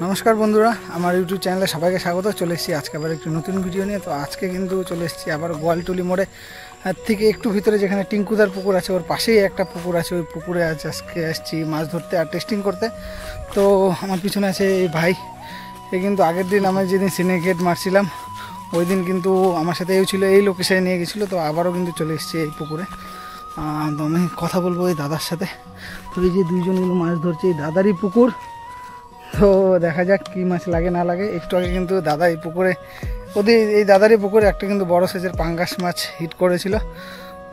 नमस्कार बंधुरा आमार यूट्यूब चैनले सबाइके स्वागत। चले एसेछि आजके आबार एकटु नतुन भिडियो निये। तो आज के किन्तु चले एसेछि आबार गोयालटुली मोड़े থেকে একটু ভিতরে যেখানে টিঙ্কুদার পুকুর আছে ওর পাশেই একটা পুকুর আছে। ওই পুকুরে আজকে আসছি মাছ ধরতে আর টেস্টিং করতে। তো আমার পিছনে আছে এই ভাই। এ কিন্তু আগের দিন আমি যেদিন সিনেকেট মারছিলাম ওই দিন কিন্তু আমার সাথে এই ছিল, এই লোকেশনে নিয়ে গেছিলো। তো আবারও কিন্তু চলে এসেছি এই পুকুরে। তো আমি কথা বলবো এই দাদার সাথে। তো এই যে দুইজন কিন্তু মাছ ধরছে, এই দাদারই পুকুর। তো দেখা যাক কী মাছ লাগে না লাগে। একটু আগে কিন্তু দাদা এই পুকুরে ওদের এই দাদারই পুকুরে একটা কিন্তু বড় সাইজের পাঙ্গাস মাছ হিট করেছিল।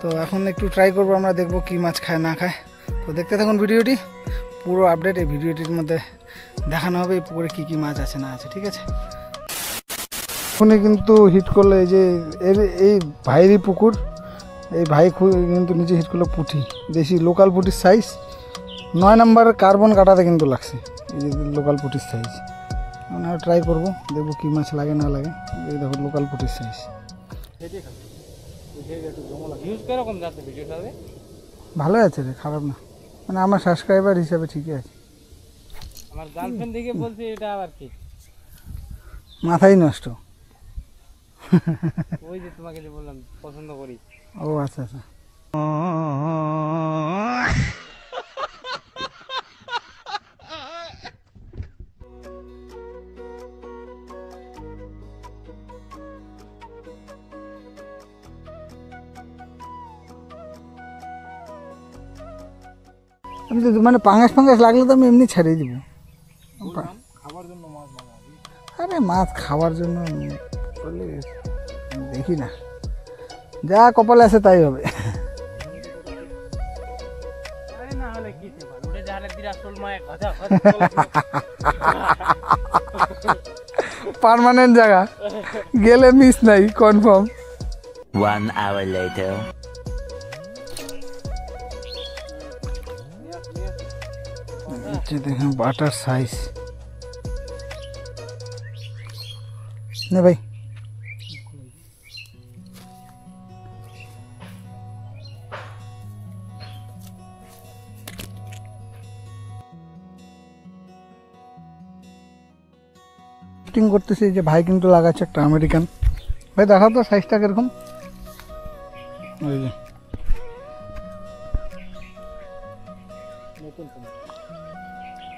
তো এখন একটু ট্রাই করবো, আমরা দেখবো কী মাছ খায় না খায়। তো দেখতে থাকুন ভিডিওটি, পুরো আপডেট এই ভিডিওটির মধ্যে দেখানো হবে এই পুকুরে কী কী মাছ আছে না আছে। ঠিক আছে, এখনই কিন্তু হিট করলো এই যে এই ভাইয়েরই পুকুর। এই ভাই কিন্তু নিচে হিট করলো পুঁটি, দেশি লোকাল পুঁটির সাইজ 9 নম্বর কার্বন কাটাতে কিন্তু লাগছে। এই যে লোকাল পুঁটির সাইজ, আমরা ট্রাই করবো, দেখবো কী মাছ লাগে না লাগে। এই দেখো লোকাল পুঁটির সাইজ। ভালো আছে রে, খারাপ না, মানে আমার সাবস্ক্রাইবার হিসাবে ঠিকই আছে। আমার গার্লফ্রেন্ড দেখে বলছে এটা আবার কি মাথাই নষ্ট। ওই যে তোমাকে যে বললাম পছন্দ করি। ও আচ্ছা আচ্ছা। আমি তো মানে পাঙ্গাস ফাঙ্গাস লাগলে তো আমি এমনি ছাড়িয়ে দিব। খাবার জন্য মাছ মারা, আরে মাছ খাওয়ার জন্য বললে দেখি না, যা কপালে আছে তাই হবে। আরে না হলে কি তে ভালো ওটা জালে দিরা আসল মায়ে কথা পার্মানেন্ট জায়গা গেলে মিস নাই কনফার্ম। 1 hour later. দেখুন বাটার সাইজ না ভাই। করতেছি যে ভাই কিন্তু লাগাচ্ছে একটা আমেরিকান। ভাই দেখাও তো সাইজটা কিরকম। ওই যে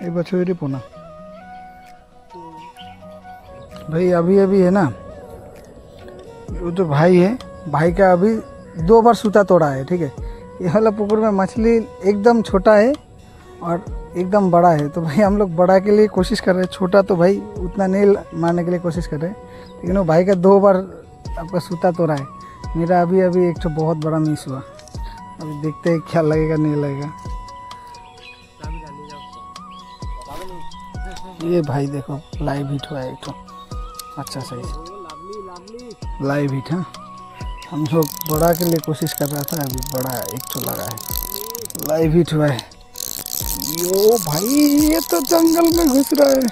एक बछड़ी पोना भाई अभी अभी है ना, वो जो भाई है भाई का अभी 2 बार सूता तोड़ा है। ठीक है, ये वाला पुकुर में मछली एकदम छोटा है और एकदम बड़ा है। तो भाई हम लोग बड़ा के लिए कोशिश कर रहे हैं, छोटा तो भाई उतना नहीं मारने के लिए कोशिश कर रहे हैं। लेकिन वो भाई का 2 बार आपका सूता तोड़ा है। मेरा अभी अभी एक तो बहुत बड़ा मिस हुआ। अभी देखते हैं क्या लगेगा नहीं लगेगा। ये भाई देखो लाइव हिट हुआ है एक तो अच्छा साइज लाइव हिट। हाँ, हम लोग बड़ा के लिए कोशिश कर रहा था, अभी बड़ा एक तो लगा है, लाइव हिट हुआ है। यो भाई ये तो जंगल में घुस रहा है।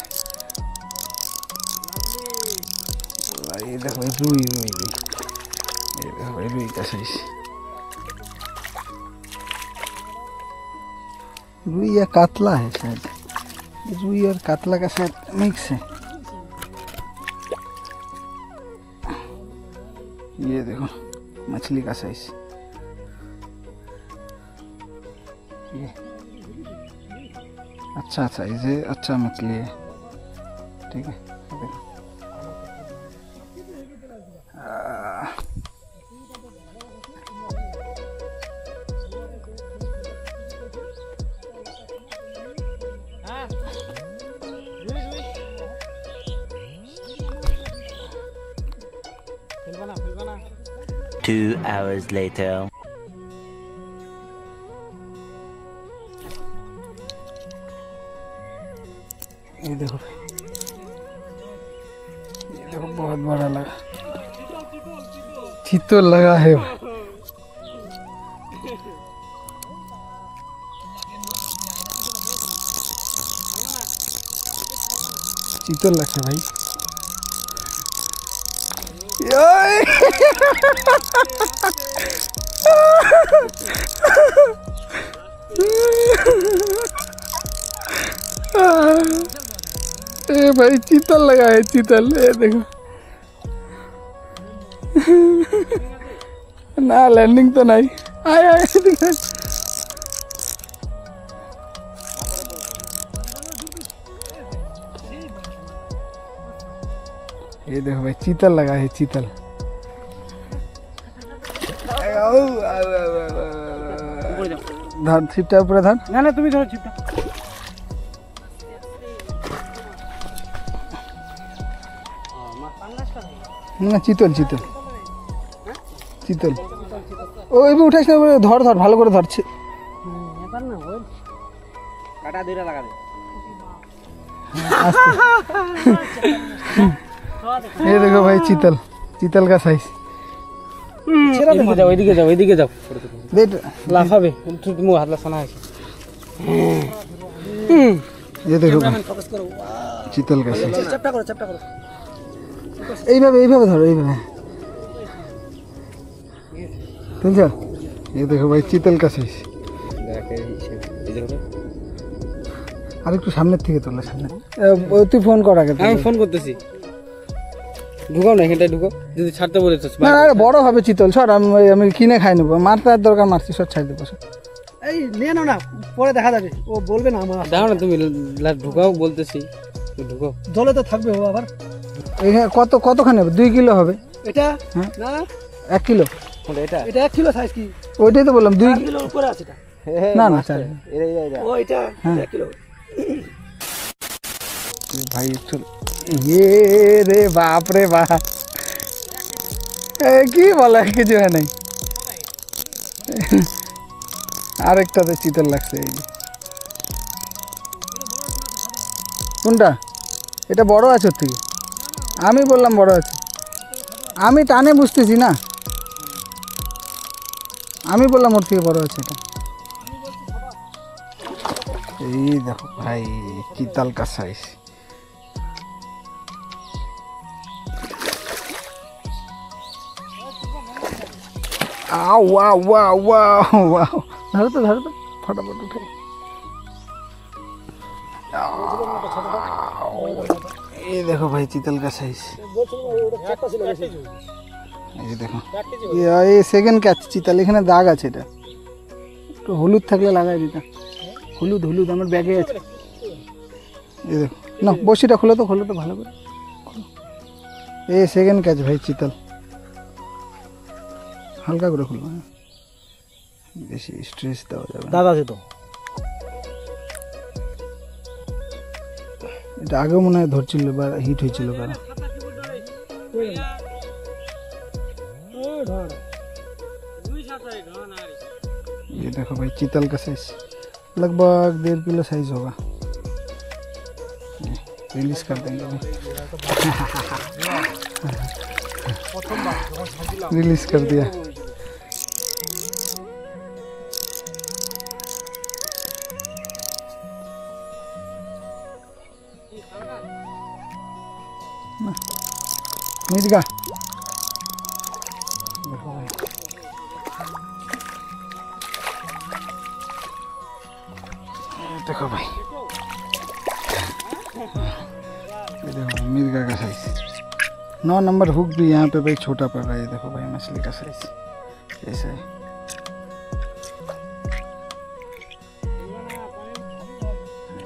ये देखो रुई रुई रुई, ये देखो भाई रुई का साइज। रुई या कातला है शायद, रुई और कातला का शायद मिक्स है। ये देखो मछली का साइज, ये अच्छा साइज है, अच्छा मछली है। ठीक है, देखो 2 hours later. ये देखो बहुत बड़ा लगा, चितल लगा है। चितल लगता भाई। ए भाई चीतल लगा है, चीतल। ये देखो ना लैंडिंग तो नहीं। आया ये देखो भाई चीतल लगा है, चीतल। धर छिपटा ऊपर धर। না না তুমি ধরো ছিপটা। না চিতল, চিতল, চিতল। ওই উঠাস না, ধর ধর ভালো করে ধরছে। ব্যাপার না ওই কাটা ধরে লাগা দে। ये देखो भाई चीतल, चीतल का साइज। ওইদিকে যাও ওইদিকে যাও। देख লাফাবে তুমি হাত লাফানা আছে। ये देखो भाई चीतल का साइज। চেপটা করো চেপটা করো। এইভাবে এইভাবে ধরো, এইভাবে বুঝছ। ये देखो भाई चीतल का साइज। আর একটু সামনের থেকে তোলা, সামনে। তুই ফোন কর আগে। আমি ফোন করতেছি। ঢুকাও না এখানটায় ঢুকাও, যদি ছাড়তে বলেছিস। না আরে বড় হবে চিতল, সর। আমি কিনে খাই নেবো, মারতে আর দরকার মারছি, সর ছাড় দেবো। এই নিয়ে নাও না, পরে দেখা যাবে। ও বলবে না আমার। দাও না তুমি ঢুকাও বলতেছি, ঢুকাও। জলে তো থাকবে ও আবার। এখানে কতখানি হবে? 2 কিলো হবে এটা? হ্যাঁ না 1 কিলো। এটা 1 কিলো সাইজ কি? ওইটাই তো বললাম 2 কিলোর উপরে আছে এটা। না না চার। ও এটা 1 কিলো। भाई चल ये रे बाप रे बाप, কি বলা কিছু হয় নাই। আরেকটাতে চিতল লাগছে। এই কোনটা? এটা বড় আছে ওর থেকে। আমি বললাম বড় আছে, আমি টানে বুঝতেছি না। আমি বললাম ওর থেকে বড় আছে এটা। এই দেখো ভাই চিতল का साइज। आओ वाओ वाओ वाओ वाओ, धरो तो फटाफट उठे। ये देखो भाई चीतल का साइज। ये देखो ये सेकेंड कैच চিতল। এখানে দাগ আছে, এটা একটু হলুদ থাকলে লাগাই দিতাম। হলুদ হলুদ আমার ব্যাগে আছে। এই দেখো না, বসিটা খোলো তো ভালো করে। এই সেকেন্ড ক্যাচ ভাই চিতল। হালকা করে খুলবো, বেশি স্ট্রেস দেওয়া যাবে। দাদা আছে তো এটা আগেও মনে হয় ধরছিল বা হিট হয়েছিল কারণ। ये देखो भाई चीतल का साइज लगभग 1.5 किलो साइज होगा। रिलीज कर देंगे अभी। रिलीज कर दिया। मिर्गा देखो भाई, देखो भाई ये देखो मिर्गा का साइज। 9 नंबर हुक भी यहाँ पे भाई छोटा पड़ रहा है। देखो भाई मछली का साइज ऐसा है।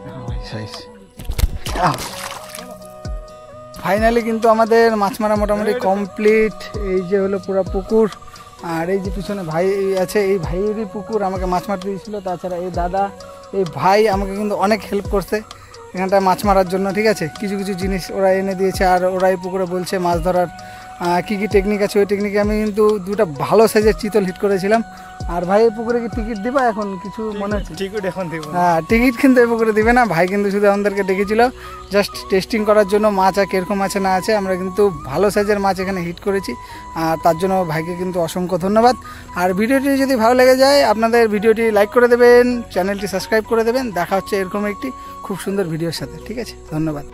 देखो भाई साइज। ফাইনালি কিন্তু আমাদের মাছ মারা মোটামুটি কমপ্লিট। এই যে হলো পুরো পুকুর, আর এই যে পিছনে ভাই আছে, এই ভাইয়েরই পুকুর আমাকে মাছ মারতে দিয়েছিল। তাছাড়া এই দাদা, এই ভাই আমাকে কিন্তু অনেক হেল্প করছে এখানটায় মাছ মারার জন্য। ঠিক আছে, কিছু কিছু জিনিস ওরা এনে দিয়েছে, আর ওরাই পুকুরে বলছে মাছ ধরার কী কী টেকনিক আছে। ওই টেকনিকে আমি কিন্তু 2টা ভালো সাইজের চিতল হিট করেছিলাম। আর ভাই এই পুকুরে কি টিকিট দিবা এখন কিছু মনে হচ্ছে? টিকিট এখন দেব। হ্যাঁ টিকিট কিন্তু এই পুকুরে দিবে না। ভাই কিন্তু শুধু আমাদেরকে ডেকেছিল জাস্ট টেস্টিং করার জন্য মাছ আর কীরকম আছে না আছে। আমরা কিন্তু ভালো সাইজের মাছ এখানে হিট করেছি, আর তার জন্য ভাইকে কিন্তু অসংখ্য ধন্যবাদ। আর ভিডিওটি যদি ভালো লেগে যায় আপনাদের ভিডিওটি লাইক করে দেবেন, চ্যানেলটি সাবস্ক্রাইব করে দেবেন। দেখা হচ্ছে এরকম একটি খুব সুন্দর ভিডিওর সাথে। ঠিক আছে, ধন্যবাদ।